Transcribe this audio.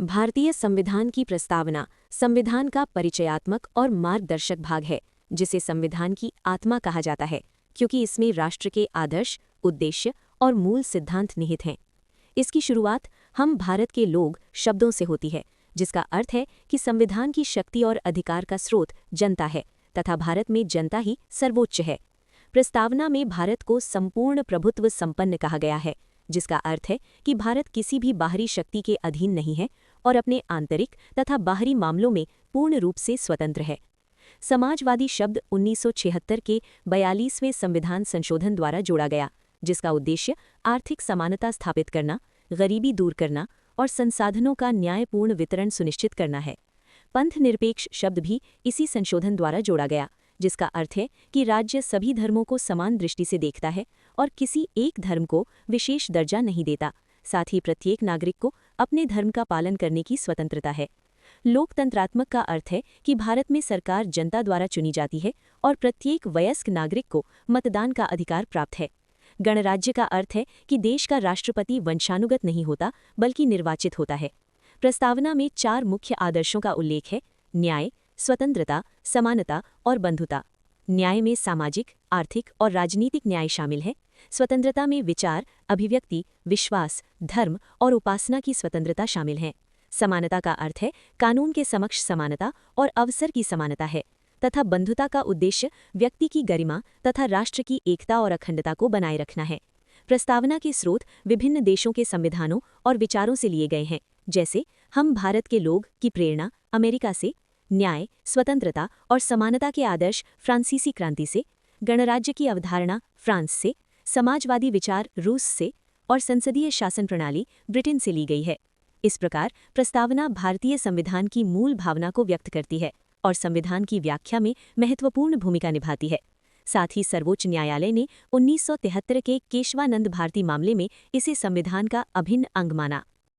भारतीय संविधान की प्रस्तावना संविधान का परिचयात्मक और मार्गदर्शक भाग है, जिसे संविधान की आत्मा कहा जाता है, क्योंकि इसमें राष्ट्र के आदर्श, उद्देश्य और मूल सिद्धांत निहित हैं। इसकी शुरुआत हम भारत के लोग शब्दों से होती है, जिसका अर्थ है कि संविधान की शक्ति और अधिकार का स्रोत जनता है तथा भारत में जनता ही सर्वोच्च है। प्रस्तावना में भारत को संपूर्ण प्रभुत्व संपन्न कहा गया है, जिसका अर्थ है कि भारत किसी भी बाहरी शक्ति के अधीन नहीं है और अपने आंतरिक तथा बाहरी मामलों में पूर्ण रूप से स्वतंत्र है। समाजवादी शब्द 1976 के 42वें संविधान संशोधन द्वारा जोड़ा गया, जिसका उद्देश्य आर्थिक समानता स्थापित करना, गरीबी दूर करना और संसाधनों का न्यायपूर्ण वितरण सुनिश्चित करना है। पंथनिरपेक्ष शब्द भी इसी संशोधन द्वारा जोड़ा गया, जिसका अर्थ है कि राज्य सभी धर्मों को समान दृष्टि से देखता है और किसी एक धर्म को विशेष दर्जा नहीं देता। साथ ही प्रत्येक नागरिक को अपने धर्म का पालन करने की स्वतंत्रता है। लोकतंत्रात्मक का अर्थ है कि भारत में सरकार जनता द्वारा चुनी जाती है और प्रत्येक वयस्क नागरिक को मतदान का अधिकार प्राप्त है। गणराज्य का अर्थ है कि देश का राष्ट्रपति वंशानुगत नहीं होता, बल्कि निर्वाचित होता है। प्रस्तावना में 4 मुख्य आदर्शों का उल्लेख है: न्याय, स्वतंत्रता, समानता और बंधुता। न्याय में सामाजिक, आर्थिक और राजनीतिक न्याय शामिल है। स्वतंत्रता में विचार, अभिव्यक्ति, विश्वास, धर्म और उपासना की स्वतंत्रता शामिल है। समानता का अर्थ है कानून के समक्ष समानता और अवसर की समानता है, तथा बंधुता का उद्देश्य व्यक्ति की गरिमा तथा राष्ट्र की एकता और अखंडता को बनाए रखना है। प्रस्तावना के स्रोत विभिन्न देशों के संविधानों और विचारों से लिए गए हैं, जैसे हम भारत के लोग की प्रेरणा अमेरिका से, न्याय, स्वतंत्रता और समानता के आदर्श फ्रांसीसी क्रांति से, गणराज्य की अवधारणा फ्रांस से, समाजवादी विचार रूस से और संसदीय शासन प्रणाली ब्रिटेन से ली गई है। इस प्रकार प्रस्तावना भारतीय संविधान की मूल भावना को व्यक्त करती है और संविधान की व्याख्या में महत्वपूर्ण भूमिका निभाती है। साथ ही सर्वोच्च न्यायालय ने 1973 के केशवानंद भारती मामले में इसे संविधान का अभिन्न अंग माना।